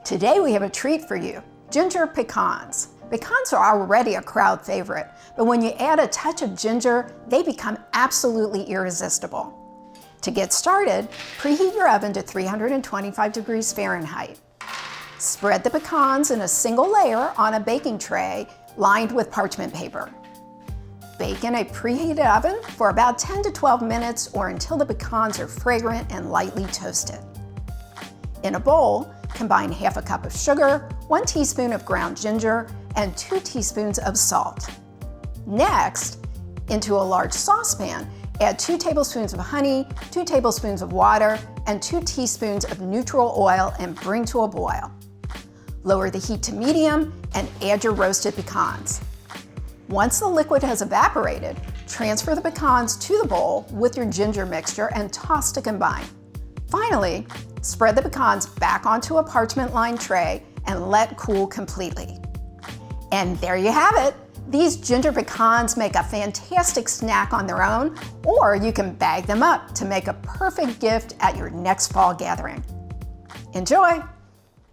Today we have a treat for you, ginger pecans. Pecans are already a crowd favorite, but when you add a touch of ginger, they become absolutely irresistible. To get started, preheat your oven to 325 degrees Fahrenheit. Spread the pecans in a single layer on a baking tray lined with parchment paper. Bake in a preheated oven for about 10 to 12 minutes or until the pecans are fragrant and lightly toasted. In a bowl, combine half a cup of sugar, 1 teaspoon of ground ginger, and 2 teaspoons of salt. Next, into a large saucepan, add 2 tablespoons of honey, 2 tablespoons of water, and 2 teaspoons of neutral oil and bring to a boil. Lower the heat to medium and add your roasted pecans. Once the liquid has evaporated, transfer the pecans to the bowl with your ginger mixture and toss to combine. Finally, spread the pecans back onto a parchment-lined tray and let cool completely. And there you have it! These ginger pecans make a fantastic snack on their own, or you can bag them up to make a perfect gift at your next fall gathering. Enjoy!